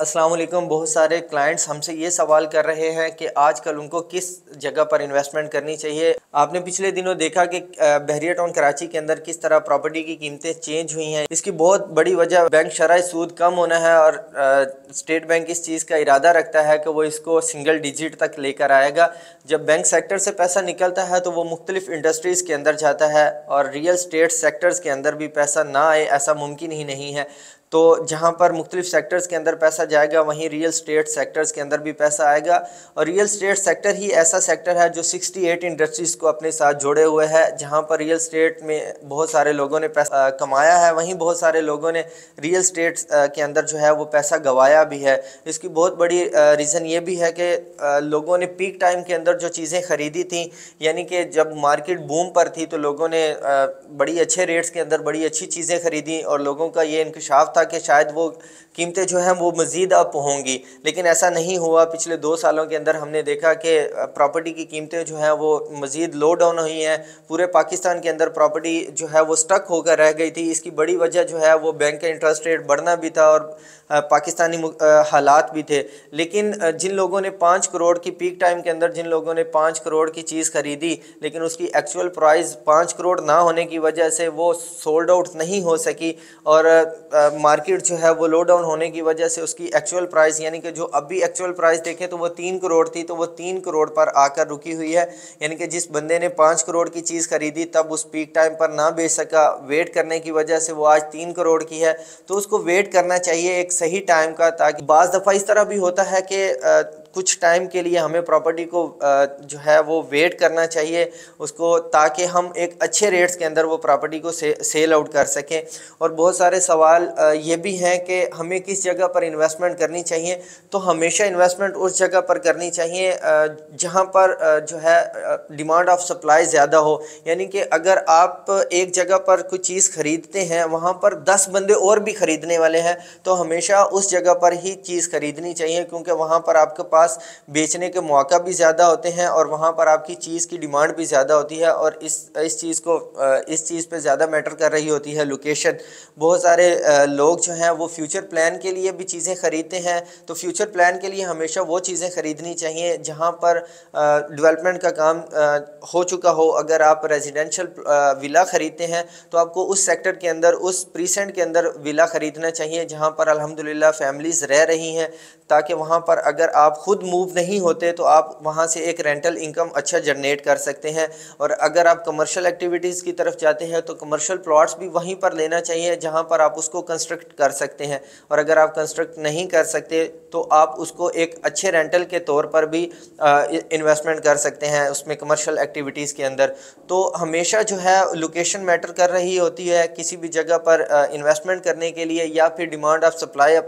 अस्सलाम वालेकुम। बहुत सारे क्लाइंट्स हमसे ये सवाल कर रहे हैं कि आजकल उनको किस जगह पर इन्वेस्टमेंट करनी चाहिए। आपने पिछले दिनों देखा कि बहरिया टाउन कराची के अंदर किस तरह प्रॉपर्टी की कीमतें चेंज हुई हैं। इसकी बहुत बड़ी वजह बैंक शरह सूद कम होना है और स्टेट बैंक इस चीज़ का इरादा रखता है कि वो इसको सिंगल डिजिट तक लेकर आएगा। जब बैंक सेक्टर से पैसा निकलता है तो वो मुख्तलिफ इंडस्ट्रीज़ के अंदर जाता है और रियल स्टेट सेक्टर्स के अंदर भी पैसा ना आए ऐसा मुमकिन ही नहीं है। तो जहाँ पर मुख्तलिफ सेक्टर्स के अंदर पैसा जाएगा वहीं रियल स्टेट सेक्टर्स के अंदर भी पैसा आएगा। और रियल स्टेट सेक्टर ही ऐसा सेक्टर है जो 68 इंडस्ट्रीज़ को अपने साथ जोड़े हुए है। जहाँ पर रियल स्टेट में बहुत सारे लोगों ने पैसा कमाया है, वहीं बहुत सारे लोगों ने रियल स्टेट के अंदर जो है वो पैसा गंवाया भी है। इसकी बहुत बड़ी रीज़न ये भी है कि लोगों ने पीक टाइम के अंदर जो चीज़ें ख़रीदी थी, यानी कि जब मार्केट बूम पर थी तो लोगों ने बड़ी अच्छे रेट्स के अंदर बड़ी अच्छी चीज़ें ख़रीदी और लोगों का ये इंकशाफ था कि शायद वो कीमतें जो हैं वो मज़ीद अप होंगी, लेकिन ऐसा नहीं हुआ। पिछले 2 सालों के अंदर हमने देखा कि प्रॉपर्टी की कीमतें जो हैं वो मज़ीद लो डाउन हुई हैं। पूरे पाकिस्तान के अंदर प्रॉपर्टी जो है वो स्टक होकर रह गई थी। इसकी बड़ी वजह जो है वो बैंक का इंटरेस्ट रेट बढ़ना भी था और पाकिस्तानी हालात भी थे। लेकिन जिन लोगों ने 5 करोड़ की पीक टाइम के अंदर जिन लोगों ने 5 करोड़ की चीज़ ख़रीदी, लेकिन उसकी एक्चुअल प्राइस 5 करोड़ ना होने की वजह से वो सोल्ड आउट नहीं हो सकी और मार्केट जो है वो लो डाउन होने की वजह से उसकी एक्चुअल प्राइस, यानी कि जो अभी एक्चुअल प्राइस देखें तो वो 3 करोड़ थी, तो वो 3 करोड़ पर आकर रुकी हुई है। यानी कि जिस बंदे ने 5 करोड़ की चीज़ खरीदी तब उस पीक टाइम पर ना बेच सका, वेट करने की वजह से वो आज 3 करोड़ की है। तो उसको वेट करना चाहिए एक सही टाइम का, ताकि बाज़ दफ़ा इस तरह भी होता है कि कुछ टाइम के लिए हमें प्रॉपर्टी को जो है वो वेट करना चाहिए उसको, ताकि हम एक अच्छे रेट्स के अंदर वो प्रॉपर्टी को सेल आउट कर सकें। और बहुत सारे सवाल ये भी हैं कि हमें किस जगह पर इन्वेस्टमेंट करनी चाहिए। तो हमेशा इन्वेस्टमेंट उस जगह पर करनी चाहिए जहाँ पर जो है डिमांड ऑफ सप्लाई ज़्यादा हो। यानी कि अगर आप एक जगह पर कुछ चीज़ ख़रीदते हैं, वहाँ पर 10 बंदे और भी ख़रीदने वाले हैं, तो हमेशा उस जगह पर ही चीज़ ख़रीदनी चाहिए, क्योंकि वहाँ पर आपके पास बेचने के मौका भी ज़्यादा होते हैं और वहाँ पर आपकी चीज़ की डिमांड भी ज़्यादा होती है। और इस चीज़ पे ज़्यादा मैटर कर रही होती है लोकेशन। बहुत सारे लोग जो हैं वो फ्यूचर प्लान के लिए भी चीज़ें ख़रीदते हैं, तो फ्यूचर प्लान के लिए हमेशा वो चीज़ें ख़रीदनी चाहिए जहाँ पर डेवलपमेंट का काम हो चुका हो। अगर आप रेजिडेंशियल विला ख़रीदते हैं तो आपको उस सेक्टर के अंदर, उस प्रीसेंट के अंदर विला ख़रीदना चाहिए जहाँ पर अल्हम्दुलिल्लाह फैमिलीज़ रह रही हैं, ताकि वहाँ पर अगर आप खुद मूव नहीं होते तो आप वहाँ से एक रेंटल इनकम अच्छा जनरेट कर सकते हैं। और अगर आप कमर्शियल एक्टिविटीज़ की तरफ जाते हैं तो कमर्शियल प्लॉट्स भी वहीं पर लेना चाहिए जहाँ पर आप उसको कंस्ट्रक्ट कर सकते हैं। और अगर आप कंस्ट्रक्ट नहीं कर सकते तो आप उसको एक अच्छे रेंटल के तौर पर भी इन्वेस्टमेंट कर सकते हैं उसमें कमर्शियल एक्टिविटीज़ के अंदर। तो हमेशा जो है लोकेशन मैटर कर रही होती है किसी भी जगह पर इन्वेस्टमेंट करने के लिए, या फिर डिमांड ऑफ सप्लाई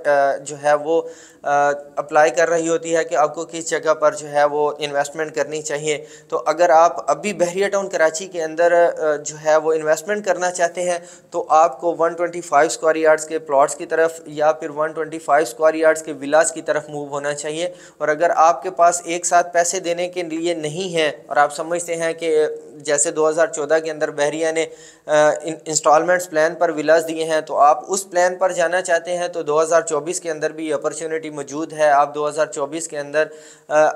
जो है वो अप्लाई कर रही होती है कि आपको किस जगह पर जो है वो इन्वेस्टमेंट करनी चाहिए। तो अगर आप अभी बहरिया टाउन कराची के अंदर जो है वो इन्वेस्टमेंट करना चाहते हैं तो आपको 125 स्क्वायर यार्ड्स के प्लॉट्स की तरफ या फिर 125 स्क्वायर यार्ड्स के विलास की तरफ मूव होना चाहिए। और अगर आपके पास एक साथ पैसे देने के लिए नहीं है और आप समझते हैं कि जैसे 2014 के अंदर बहरिया ने इंस्टॉलमेंट्स प्लान पर विलास दिए हैं, तो आप उस प्लान पर जाना चाहते हैं तो 2024 के अंदर भी अपॉर्चुनिटी मौजूद है। आप 2024 के अंदर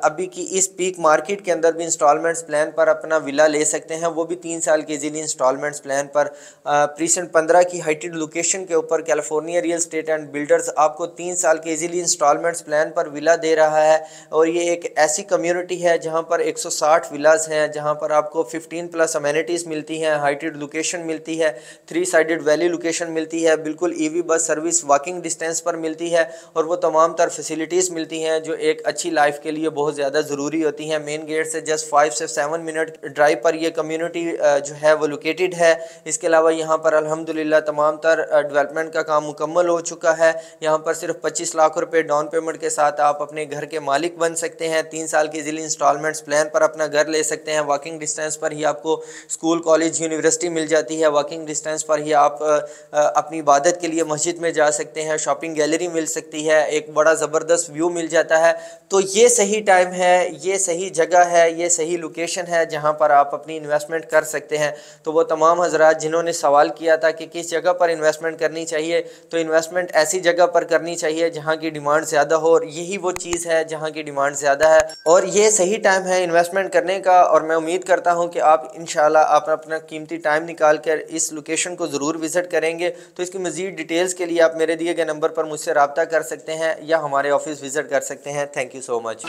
अभी की इस पीक मार्केट के अंदर भी इंस्टॉलमेंट्स प्लान पर अपना विला ले सकते हैं, वो भी 3 साल के इजीली इंस्टॉलमेंट्स प्लान पर। प्रीसेंट 15 की हाइटेड लोकेशन के ऊपर California real estate and builders आपको 3 साल के इजीली इंस्टॉलमेंट्स प्लान पर विला दे रहा है। और ये एक ऐसी कम्युनिटी है जहाँ पर 160 विलास हैं, जहाँ पर आपको 15+ अमेनिटीज़ मिलती हैं, हाइटेड लोकेशन मिलती है, 3 साइडेड वैली लोकेशन मिलती है, बिल्कुल EV bus service walking distance पर मिलती है और वो तमाम तर फैसिलिटीज़ मिलती हैं जो एक अच्छी लाइफ के लिए बहुत ज़्यादा ज़रूरी होती हैं। मेन गेट से जस्ट 5 से 7 मिनट ड्राइव पर ये कम्युनिटी जो है वो लोकेटेड है। इसके अलावा यहाँ पर अल्हम्दुलिल्लाह तमाम तर डेवलपमेंट का काम मुकम्मल हो चुका है। यहाँ पर सिर्फ 25 लाख रुपए डाउन पेमेंट के साथ आप अपने घर के मालिक बन सकते हैं। 3 साल की इजीली इंस्टॉलमेंट्स प्लान पर अपना घर ले सकते हैं। वॉकिंग डिस्टेंस पर ही आपको स्कूल, कॉलेज, यूनिवर्सिटी मिल जाती है। वॉकिंग डिस्टेंस पर ही आप अपनी इबादत के लिए मस्जिद में जा सकते हैं। शॉपिंग गैलरी मिल सकती है, एक बड़ा ज़बरदस्त व्यू मिल जाता है। تو یہ صحیح ٹائم ہے، یہ صحیح جگہ ہے، یہ صحیح لوکیشن ہے جہاں پر آپ اپنی انویسٹمنٹ کر سکتے ہیں۔ تو وہ تمام حضرات جنہوں نے سوال کیا تھا کہ کس جگہ پر انویسٹمنٹ کرنی چاہیے، تو انویسٹمنٹ ایسی جگہ پر کرنی چاہیے جہاں کی ڈیمانڈ زیادہ ہو، اور یہی وہ چیز ہے جہاں کی ڈیمانڈ زیادہ ہے، اور یہ صحیح ٹائم ہے انویسٹمنٹ کرنے کا۔ اور میں امید کرتا ہوں کہ آپ انشاءاللہ آپ اپنا قیمتی ٹائم نکال کر اس لوکیشن کو ضرور وزٹ کریں گے۔ تو اس کی مزید ڈیٹیلز کے لیے آپ میرے دیے گئے نمبر پر مجھ سے رابطہ کر سکتے ہیں یا ہمارے آفس وزٹ کر سکتے ہیں۔ Thank you so much.